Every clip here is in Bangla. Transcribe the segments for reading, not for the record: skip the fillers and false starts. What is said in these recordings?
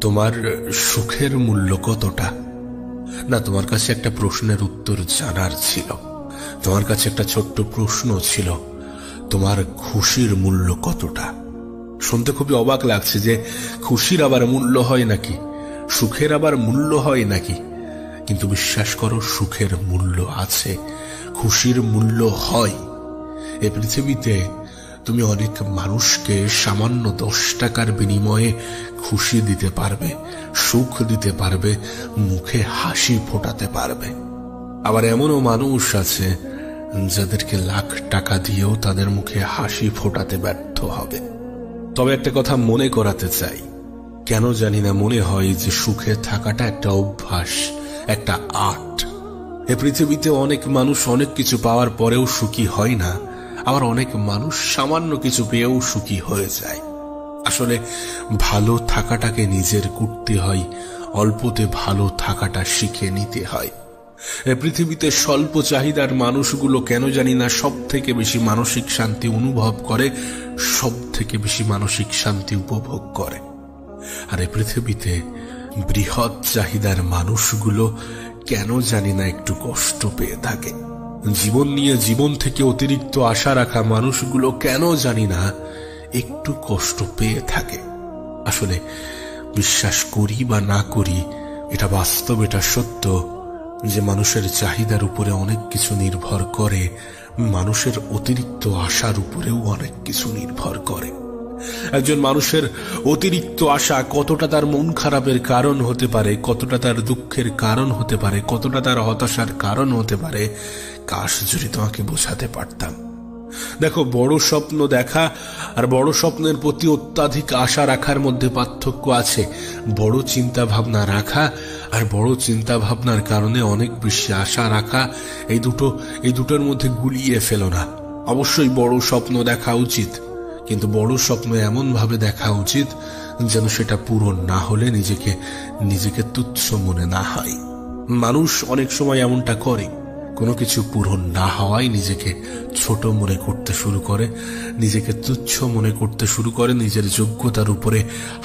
তোমার সুখের মূল্য কতটা? না, তোমার কাছে একটা প্রশ্নের উত্তর জানার ছিল। তোমার কাছে একটা ছোট্ট প্রশ্ন ছিল, তোমার খুশির মূল্য কতটা? শুনতে খুবই অবাক লাগছে যে খুশির আবার মূল্য হয় নাকি, সুখের আবার মূল্য হয় নাকি। কিন্তু বিশ্বাস করো, সুখের মূল্য আছে, খুশির মূল্য হয়। এ পৃথিবীতে তুমি অনেক মানুষকে সামান্য 10 টাকার বিনিময়ে খুশি দিতে পারবে, সুখ দিতে পারবে, মুখে হাসি ফোটাতে পারবে। আবার এমনও মানুষ আছে যাদেরকে লাখ টাকা দিয়েও তাদের মুখে হাসি ফোটাতে ব্যর্থ হবে। তবে একটা কথা মনে করাতে চাই, কেন জানি না মনে হয় যে সুখে থাকাটা একটা অভ্যাস, একটা আর্ট। এ পৃথিবীতে অনেক মানুষ অনেক কিছু পাওয়ার পরেও সুখী হয় না, আবার অনেক মানুষ সামান্য কিছু পেয়েও সুখী হয়ে যায়। আসলে ভালো থাকাটাকে নিজের করতে হয়, অল্পতে ভালো থাকাটা শিখে নিতে হয়। এ পৃথিবীতে স্বল্প চাহিদার মানুষগুলো কেন জানি না সব থেকে বেশি মানসিক শান্তি অনুভব করে, সব থেকে বেশি মানসিক শান্তি উপভোগ করে। আর এ পৃথিবীতে বৃহৎ চাহিদার মানুষগুলো কেন জানি না একটু কষ্ট পেয়ে থাকে। জীবন নিয়ে জীবন থেকে অতিরিক্ত আশা রাখা মানুষগুলো কেন জানি না একটু কষ্ট পেয়ে থাকে। আসলে বিশ্বাস করি বা না করি, এটা বাস্তব, এটা সত্য যে মানুষের চাহিদার উপরে অনেক কিছু নির্ভর করে, মানুষের অতিরিক্ত আশার উপরেও অনেক কিছু নির্ভর করে। একজন মানুষের অতিরিক্ত আশা কতটা তার মন খারাপের কারণ হতে পারে, কতটা তার দুঃখের কারণ হতে পারে, কতটা তার হতাশার কারণ হতে পারে, কাশ যদি তোমাকে বোঝাতে পারতাম। দেখো, বড় স্বপ্ন দেখা আর বড় স্বপ্নের প্রতি অত্যাধিক আশা রাখার মধ্যে পার্থক্য আছে। বড় চিন্তা ভাবনা রাখা আর বড় চিন্তা ভাবনার কারণে অনেক বেশি আশা রাখা, এই দুটোর মধ্যে গুলিয়ে ফেলো না। অবশ্যই বড় স্বপ্ন দেখা উচিত, কিন্তু বড় স্বপ্ন এমন ভাবে দেখা উচিত যেন সেটা পূরণ না হলে নিজেকে তুচ্ছ মনে না হয়। মানুষ অনেক সময় এমনটা করে, কোনো কিছু পূরণ না হওয়ায় নিজেকে ছোট মনে করতে শুরু করে, নিজেকে তুচ্ছ মনে করতে শুরু করে, নিজের যোগ্যতার উপরে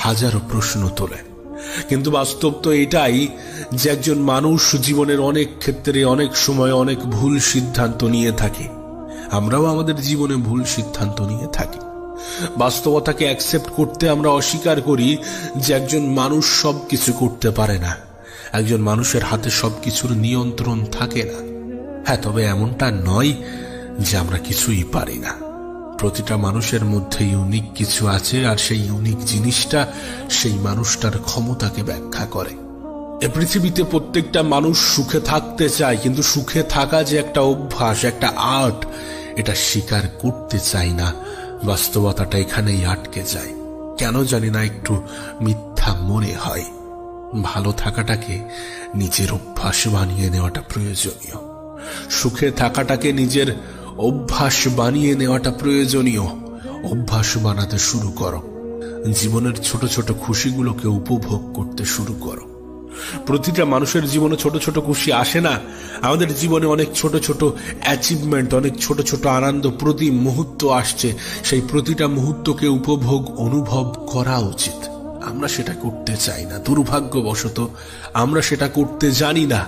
হাজারো প্রশ্ন তোলে। কিন্তু বাস্তব তো এটাই যে একজন মানুষ জীবনের অনেক ক্ষেত্রে অনেক সময় অনেক ভুল সিদ্ধান্ত নিয়ে থাকে। আমরাও আমাদের জীবনে ভুল সিদ্ধান্ত নিয়ে থাকি। বাস্তবতাকে অ্যাকসেপ্ট করতে আমরা অস্বীকার করি যে একজন মানুষ সবকিছু করতে পারে না, একজন মানুষের হাতে সবকিছুর নিয়ন্ত্রণ থাকে না। হ্যাঁ, তবে এমনটা নয় যে আমরা কিছুই পারি না। প্রতিটা মানুষের মধ্যে ইউনিক কিছু আছে, আর সেই ইউনিক জিনিসটা সেই মানুষটার ক্ষমতাকে ব্যাখ্যা করে। এ পৃথিবীতে প্রত্যেকটা মানুষ সুখে থাকতে চায়, কিন্তু সুখে থাকা যে একটা অভ্যাস, একটা আর্ট, এটা স্বীকার করতে চায় না। বাস্তবতাটা এখানেই আটকে যায়। কেন জানি না একটু মিথ্যা মনে হয়। ভালো থাকাটাকে নিজের অভ্যাস বানিয়ে নেওয়াটা প্রয়োজনীয়, সুখে থাকাটাকে নিজের অভ্যাস বানিয়ে নেওয়াটা প্রয়োজনীয়। অভ্যাস বানাতে শুরু করো, জীবনের ছোট ছোট খুশিগুলোকে উপভোগ করতে শুরু করো। প্রতিটা মানুষের জীবনে ছোট ছোট খুশি আসে না। আমাদের জীবনে অনেক ছোট ছোট অ্যাচিভমেন্ট, অনেক ছোট ছোট আনন্দ প্রতি মুহূর্ত আসছে। সেই প্রতিটা মুহূর্তকে উপভোগ অনুভব করা উচিত। আমরা সেটা করতে চাই না, দুর্ভাগ্যবশত আমরা সেটা করতে জানি না।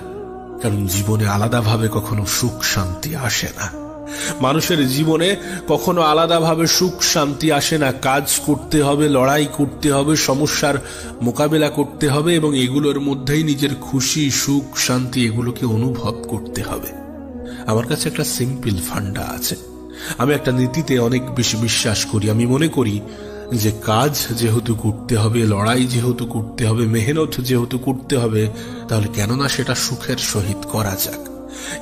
কারণ জীবনে আলাদাভাবে কখনো সুখ শান্তি আসে না। মানুষের জীবনে কখনো আলাদাভাবে সুখ শান্তি আসে না। কাজ করতে হবে, লড়াই করতে হবে, সমস্যার মোকাবেলা করতে হবে, এবং এগুলোর মধ্যেই নিজের খুশি, সুখ, শান্তি এগুলোকে অনুভব করতে হবে। আমার কাছে একটা সিম্পল ফান্ডা আছে। আমি একটা নীতিতে অনেক বেশি বিশ্বাস করি। আমি মনে করি যে কাজ যেহেতু করতে হবে, লড়াই যেহেতু করতে হবে, মেহনত যেহেতু করতে হবে, তাহলে কেননা সেটা সুখের সহিত করা যাক,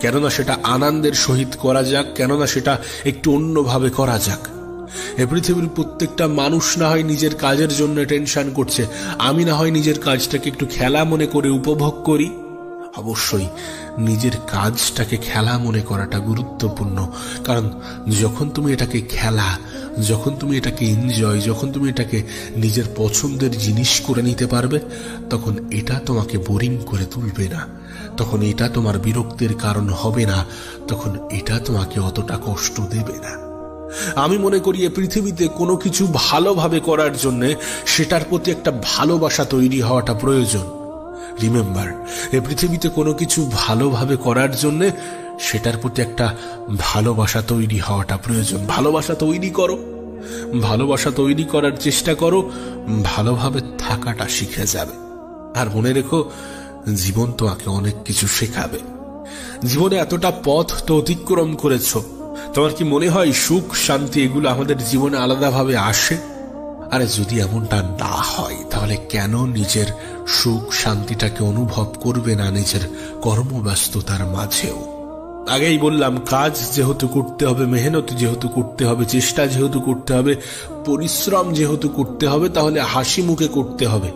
কেননা সেটা আনন্দের সহিত করা যাক, কেননা সেটা একটু অন্যভাবে করা যাক। এ পৃথিবীর প্রত্যেকটা মানুষ না হয় নিজের কাজের জন্য টেনশন করছে, আমি না হয় নিজের কাজটাকে একটু খেলা মনে করে উপভোগ করি। অবশ্যই নিজের কাজটাকে খেলা মনে করাটা গুরুত্বপূর্ণ, কারণ যখন তুমি এটাকে খেলা, যখন তুমি এটাকে এনজয়, যখন তুমি এটাকে নিজের পছন্দের জিনিস করে নিতে পারবে, তখন এটা তোমাকে বোরিং করে তুলবে না, তখন এটা তোমার বিরক্তির কারণ হবে না, তখন এটা তোমাকে অতটা কষ্ট দেবে না। আমি মনে করি এ পৃথিবীতে কোনো কিছু ভালোভাবে করার জন্য সেটার প্রতি একটা ভালোবাসা তৈরি হওয়াটা প্রয়োজন। রিমেম্বার, এ পৃথিবীতে কোনো কিছু ভালোভাবে করার জন্য সেটার প্রতি একটা ভালোবাসা তৈরি হওয়াটা প্রয়োজন। ভালোবাসা তৈরি করো, ভালোবাসা তৈরি করার চেষ্টা করো, ভালোভাবে থাকাটা শিখে যাবে। আর মনে রেখো, জীবন তোমাকে অনেক কিছু শেখাবে। জীবনে এতটা পথ তো অতিক্রম করেছো, তোমার কি মনে হয় সুখ শান্তি এগুলো আমাদের জীবনে আলাদাভাবে আসে? আরে যদি এমনটা না হয় তাহলে কেন নিজের সুখ শান্তিটাকে অনুভব করবে না নিজের কর্মব্যস্ততার মাঝেও? আগেই বললাম, কাজ যেহেতু করতে হবে, মেহনত যেহেতু করতে হবে, চেষ্টা যেহেতু করতে হবে, পরিশ্রম যেহেতু করতে হবে, তাহলে হাসি মুখে করতে হবে।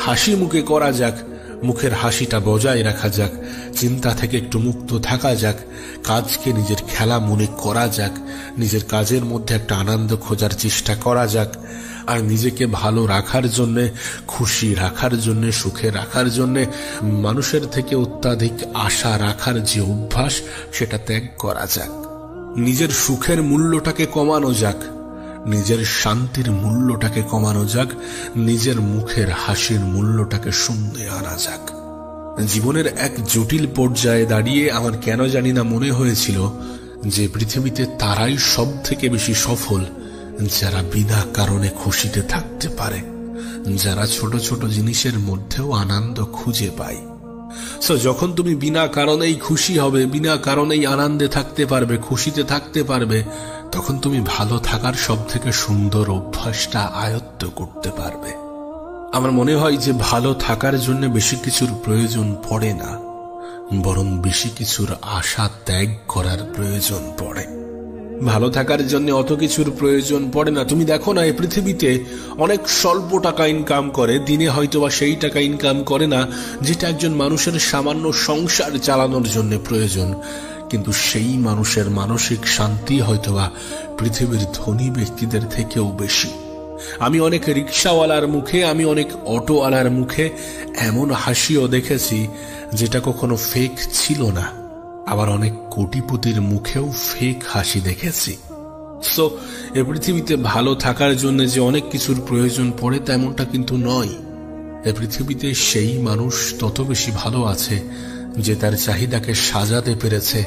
হাসি মুখে করা যাক, মুখের হাসিটা বজায় রাখা যাক, চিন্তা থেকে একটু মুক্ত থাকা যাক, কাজকে নিজের খেলা মনে করা যাক, নিজের কাজের মধ্যে একটা আনন্দ খোঁজার চেষ্টা করা যাক। আর নিজেকে ভালো রাখার জন্য, খুশি রাখার জন্য, সুখে রাখার জন্য মানুষের থেকে অত্যাধিক আশা রাখার যে অভ্যাস, সেটা ত্যাগ করা যাক। নিজের সুখের মূল্যটাকে কমানো যাক, নিজের শান্তির মূল্যটাকে কমানো যাক, নিজের মুখের হাসির মূল্যটাকে শূন্যে আনা যাক। জীবনের এক জটিল পর্যায়ে দাঁড়িয়ে আমার কেন জানি না মনে হয়েছিল যে পৃথিবীতে তারাই সব থেকে বেশি সফল যারা বিনা কারণে খুশিতে থাকতে পারে, যারা ছোট ছোট জিনিসের মধ্যেও আনন্দ খুঁজে পায়। সো যখন তুমি বিনা কারণেই খুশি হবে, বিনা কারণেই আনন্দে থাকতে পারবে, খুশিতে থাকতে পারবে, তখন তুমি ভালো থাকার সব থেকে সুন্দর অভ্যাসটা আয়ত্ত করতে পারবে। আমার মনে হয় যে ভালো থাকার জন্য বেশি কিছুর প্রয়োজন পড়ে না, বরং বেশি কিছুর আশা ত্যাগ করার প্রয়োজন পড়ে। ভালো থাকার জন্য অত কিছুর প্রয়োজন পড়ে না। তুমি দেখো না, এই পৃথিবীতে অনেক স্বল্প টাকা ইনকাম করে, দিনে হয়তোবা সেই টাকা ইনকাম করে না যেটা একজন মানুষের সামান্য সংসার চালানোর জন্য প্রয়োজন, কিন্তু সেই মানুষের মানসিক শান্তি হয়তোবা পৃথিবীর ধনী ব্যক্তিদের থেকেও বেশি। আমি অনেক রিক্সাওয়ালার মুখে, আমি অনেক অটোওয়ালার মুখে এমন হাসিও দেখেছি যেটা কখনো ফেক ছিল না, আবার অনেক কোটিপতির মুখেও ফেক হাসি দেখেছি। সো এ পৃথিবীতে ভালো থাকার জন্য যে অনেক কিছুর প্রয়োজন পড়ে তেমনটা কিন্তু নয়। এ পৃথিবীতে সেই মানুষ তত বেশি ভালো আছে যে তার চাহিদাকে সাজাতে পেরেছে,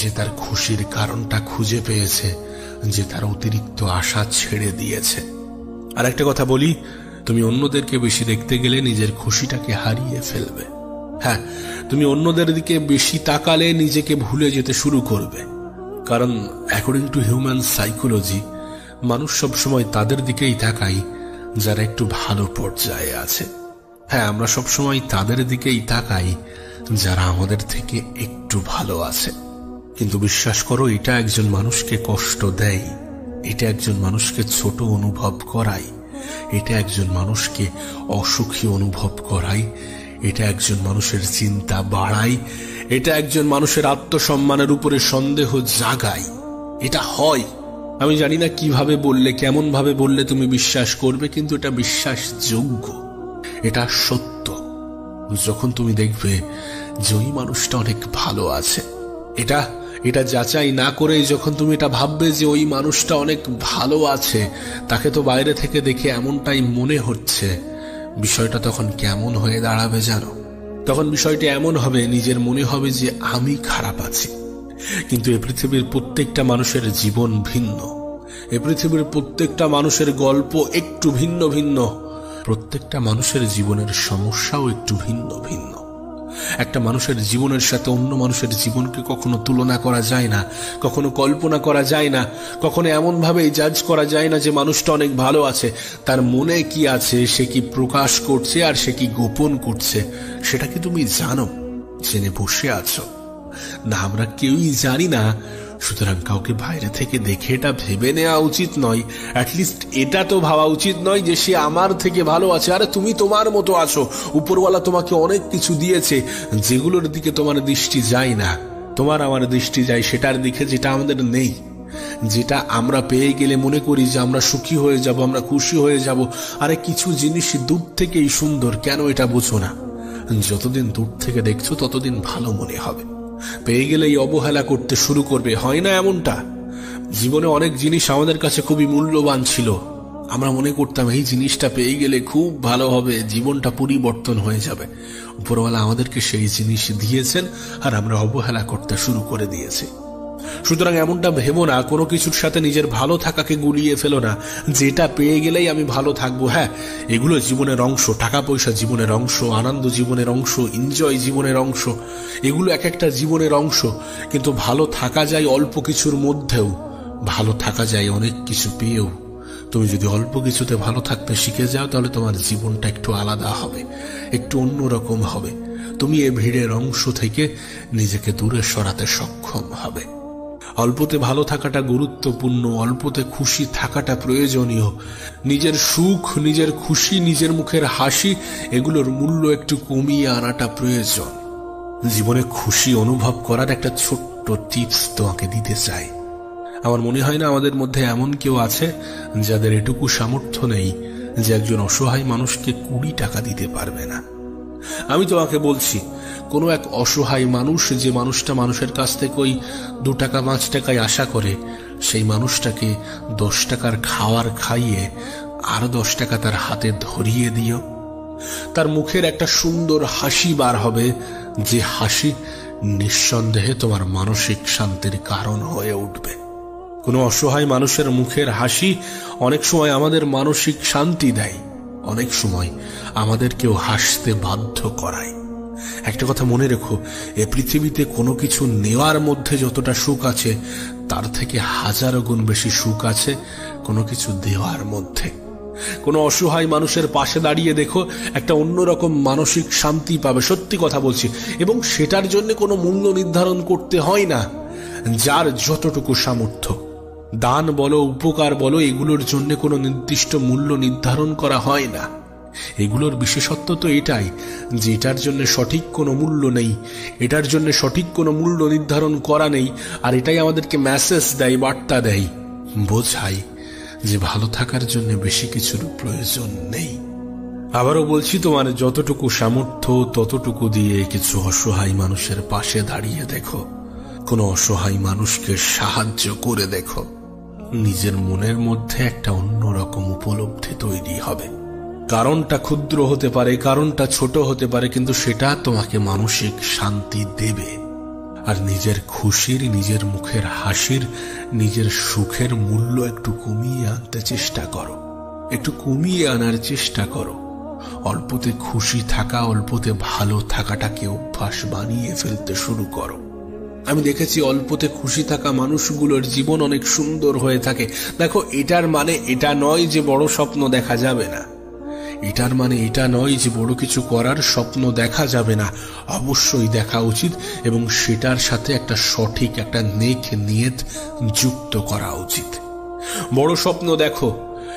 যে তার খুশির কারণটা খুঁজে পেয়েছে, যে তার অতিরিক্ত আশা ছেড়ে দিয়েছে। আর একটা কথা বলি, তুমি অন্যদেরকে বেশি দেখতে গেলে নিজের খুশিটাকে হারিয়ে ফেলবে। হ্যাঁ, তুমি অন্যদের দিকে বেশি তাকালে নিজেকে ভুলে যেতে শুরু করবে। কারণ অ্যাকর্ডিং টু হিউম্যান সাইকোলজি, মানুষ সবসময় তাদের দিকেই তাকায় যারা একটু ভালো পর্যায়ে আছে। হ্যাঁ, আমরা সবসময় তাদের দিকেই তাকাই যারা আমাদের থেকে একটু ভালো আছে। কিন্তু বিশ্বাস করো, এটা একজন মানুষকে কষ্ট দেয়, এটা একজন মানুষকে ছোট অনুভব করায়, এটা একজন মানুষকে অসুখী অনুভব করায়, এটা একজন মানুষের চিন্তা বাড়ায়, এটা একজন মানুষের আত্মসম্মানের উপরে সন্দেহ জাগায়। এটা হয়। আমি জানি না কিভাবে বললে, কেমন ভাবে বললে তুমি বিশ্বাস করবে, কিন্তু এটা বিশ্বাসযোগ্য, এটা সত্য। যখন তুমি দেখবে যে ওই মানুষটা অনেক ভালো আছে, এটা যাচাই না করে যখন তুমি এটা ভাববে যে ওই মানুষটা অনেক ভালো আছে, তাকে তো বাইরে থেকে দেখে এমনটাই মনে হচ্ছে, বিষয়টা তখন কেমন হয়ে দাঁড়াবে জানো? তখন বিষয়টা এমন হবে, নিজের মনে হবে যে আমি খারাপ আছি। কিন্তু এই পৃথিবীর প্রত্যেকটা মানুষের জীবন ভিন্ন, এই পৃথিবীর প্রত্যেকটা মানুষের গল্প একটু ভিন্ন ভিন্ন, প্রত্যেকটা মানুষের জীবনের সমস্যাও একটু ভিন্ন ভিন্ন। একটা মানুষের জীবনের সাথে অন্য মানুষের জীবনকে কখনো তুলনা করা যায় না, কখনো কল্পনা করা যায় না, কখনো এমন ভাবে জাজ করা যায় না যে মানুষটা অনেক ভালো আছে। তার মনে কি আছে, সে কি প্রকাশ করছে আর সে কি গোপন করছে, সেটা কি তুমি জানো? জেনে বসে আছো না? আমরা কেউই জানি না। সুতরাং কাউকে বাইরে থেকে দেখে এটা ভেবে নেওয়া উচিত নয়, অ্যাটলিস্ট এটা তো ভাবা উচিত নয় যে সে আমার থেকে ভালো আছে। আরে তুমি তোমার মতো আছো, উপরওয়ালা তোমাকে অনেক কিছু দিয়েছে যেগুলোর দিকে তোমার দৃষ্টি যায় না, তোমার আমার দৃষ্টি যায় সেটার দিকে যেটা আমাদের নেই, যেটা আমরা পেয়ে গেলে মনে করি যে আমরা সুখী হয়ে যাব, আমরা খুশি হয়ে যাব। আরে কিছু জিনিস দূর থেকেই সুন্দর, কেন এটা বুঝো না? যতদিন দূর থেকে দেখছো ততদিন ভালো মনে হবে, পেয়ে গেলেই অবহেলা করতে শুরু করবে, হয় না এমনটা? জীবনে অনেক জিনিস আমাদের কাছে খুবই মূল্যবান ছিল, আমরা মনে করতাম এই জিনিসটা পেয়ে গেলে খুব ভালো হবে, জীবনটা পরিবর্তন হয়ে যাবে। উপরওয়ালা আমাদেরকে সেই জিনিস দিয়েছেন আর আমরা অবহেলা করতে শুরু করে দিয়েছি। সুতরাং এমনটা ভেবো না, কোনো কিছুর সাথে নিজের ভালো থাকাকে গুলিয়ে ফেলো না, যেটা পেয়ে গেলেই আমি ভালো থাকবো। হ্যাঁ, এগুলো জীবনের অংশ, টাকা পয়সা জীবনের অংশ, আনন্দ জীবনের অংশ, এনজয় জীবনের অংশ, এগুলো এক একটা জীবনের অংশ। কিন্তু ভালো থাকা যায় অল্প কিছুর মধ্যেও, ভালো থাকা যায় অনেক কিছু পেয়েও। তুমি যদি অল্প কিছুতে ভালো থাকতে শিখে যাও, তাহলে তোমার জীবনটা একটু আলাদা হবে, একটু অন্যরকম হবে। তুমি এ ভিড়ের অংশ থেকে নিজেকে দূরে সরাতে সক্ষম হবে। অল্পতে ভালো থাকাটা গুরুত্বপূর্ণ, অল্পতে খুশি থাকাটা প্রয়োজনীয়। নিজের সুখ, নিজের খুশি, নিজের মুখের হাসি, এগুলোর মূল্য একটু কমিয়ে আনাটা প্রয়োজন। জীবনে খুশি অনুভব করার একটা ছোট্ট টিপস তোমাকে দিতে চাই। আমার মনে হয় না আমাদের মধ্যে এমন কেউ আছে যাদের এটুকু সামর্থ্য নেই যে একজন অসহায় মানুষকে 20 টাকা দিতে পারবে না। আমি তোমাকে বলছি, কোনো এক অসহায় মানুষ, যে মানুষটা মানুষের কাছ থেকে ওই 2 টাকা 5 টাকায় আশা করে, সেই মানুষটাকে 10 টাকার খাওয়ার খাইয়ে আর 10 টাকা তার হাতে ধরিয়ে দিও। তার মুখের একটা সুন্দর হাসি বার হবে, যে হাসি নিঃসন্দেহে তোমার মানসিক শান্তির কারণ হয়ে উঠবে। কোনো অসহায় মানুষের মুখের হাসি অনেক সময় আমাদের মানসিক শান্তি দেয়, অনেক সময় আমাদেরকেও হাসতে বাধ্য করায়। একটা কথা মনে রেখো, এ পৃথিবীতে কোনো কিছু নেওয়ার মধ্যে যতটা সুখ আছে, তার থেকে 1000 গুণ বেশি সুখ আছে কোনো কিছু দেওয়ার মধ্যে। কোনো অসহায় মানুষের পাশে দাঁড়িয়ে দেখো, একটা অন্যরকম মানসিক শান্তি পাবে, সত্যি কথা বলছি। এবং সেটার জন্য কোনো মূল্য নির্ধারণ করতে হয় না। যার যতটুকু সামর্থ্য, দান বলো, উপকার বলো, এগুলোর জন্য কোনো নির্দিষ্ট মূল্য নির্ধারণ করা হয় না। এগুলোর বিশেষত্ব তো এটাই যে এটার জন্য সঠিক কোনো মূল্য নেই, এটার জন্য সঠিক কোনো মূল্য নির্ধারণ করা নেই। আর এটাই আমাদেরকে মেসেজ দেয়, বার্তা দেয়, বোঝায় যে ভালো থাকার জন্য বেশি কিছুর প্রয়োজন নেই। আবারও বলছি, তোমার যতটুকু সামর্থ্য ততটুকু দিয়ে কিছু অসহায় মানুষের পাশে দাঁড়িয়ে দেখো, কোনো অসহায় মানুষকে সাহায্য করে দেখো। নিজের মনের মধ্যে একটা অন্যরকম উপলব্ধি তৈরি হবে। কারণটা ক্ষুদ্র হতে পারে, কারণটা ছোট হতে পারে, কিন্তু সেটা তোমাকে মানসিক শান্তি দেবে। আর নিজের খুশির, নিজের মুখের হাসির, নিজের সুখের মূল্য একটু কমিয়ে আনতে চেষ্টা করো, একটু কমিয়ে আনার চেষ্টা করো। অল্পতে খুশি থাকা, অল্পতে ভালো থাকাটাকে অভ্যাস বানিয়ে ফেলতে শুরু করো। আমি দেখেছি অল্পতে খুশি থাকা মানুষগুলোর জীবন অনেক সুন্দর হয়ে থাকে। দেখো, এটার মানে এটা নয় যে বড় স্বপ্ন দেখা যাবে না, এটার মানে এটা নয় যে বড় কিছু করার স্বপ্ন দেখা যাবে না। অবশ্যই দেখা উচিত, এবং সেটার সাথে একটা সঠিক, একটা নেক নিয়ত যুক্ত করা উচিত। বড় স্বপ্ন দেখো,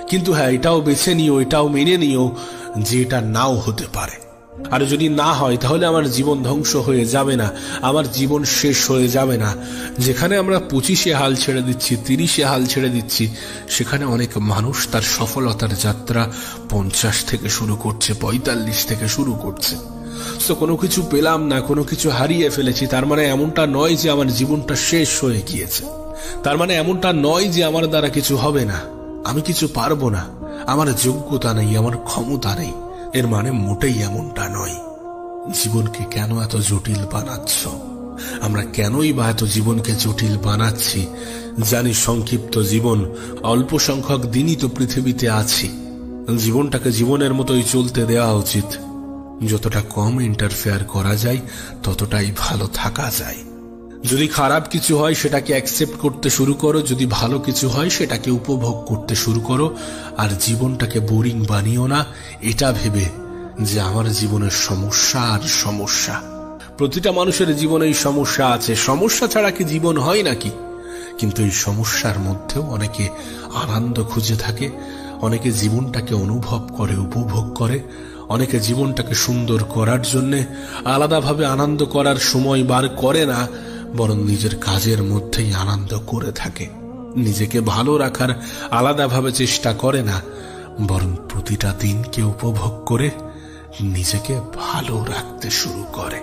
কিন্তু হ্যাঁ, এটাও বেছে নিও, এটাও মেনে নিও যে এটা নাও হতে পারে। আর যদি না হয়, তাহলে আমার জীবন ধ্বংস হয়ে যাবে না, আমার জীবন শেষ হয়ে যাবে না। যেখানে আমরা 25-এ হাল ছেড়ে দিচ্ছি, 30-এ হাল ছেড়ে দিচ্ছি, সেখানে অনেক মানুষ তার সফলতার যাত্রা 50 থেকে শুরু করছে, 45 থেকে শুরু করছে। তো কোনো কিছু পেলাম না, কোনো কিছু হারিয়ে ফেলেছি, তার মানে এমনটা নয় যে আমার জীবনটা শেষ হয়ে গিয়েছে। তার মানে এমনটা নয় যে আমার দ্বারা কিছু হবে না, আমি কিছু পারবো না, আমার যোগ্যতা নেই, আমার ক্ষমতা নেই। এর মানে মোটেই এমনটা নয়। জীবনকে কেন এত জটিল বানাচ্ছ? আমরা কেনই বা এত জীবনকে জটিল বানাচ্ছি? জানি সংক্ষিপ্ত জীবন, অল্প সংখ্যক দিনই তো পৃথিবীতে আছি। জীবনটাকে জীবনের মতোই চলতে দেওয়া উচিত। যতটা কম ইন্টারফেয়ার করা যায়, ততটাই ভালো থাকা যায়। যদি খারাপ কিছু হয় সেটাকে অ্যাকসেপ্ট করতে শুরু করো, যদি ভালো কিছু হয় সেটাকে উপভোগ করতে শুরু করো। আর জীবনটাকে বোরিং বানিও না এটা ভেবে যে আমার জীবনের সমস্যা আর সমস্যা। প্রতিটা মানুষের জীবনে এই সমস্যা আছে, সমস্যা ছাড়া কি জীবন হয় নাকি? কিন্তু এই সমস্যার মধ্যেও অনেকে আনন্দ খুঁজে থাকে, অনেকে জীবনটাকে অনুভব করে, উপভোগ করে, অনেকে জীবনটাকে সুন্দর করার জন্য আলাদাভাবে আনন্দ করার সময় বার করে না, বরং নিজের কাজের মধ্যেই আনন্দ করে থাকে। নিজেকে ভালো রাখার আলাদাভাবে চেষ্টা করে না, বরং প্রতিটা দিনকে উপভোগ করে নিজেকে ভালো রাখতে শুরু করে।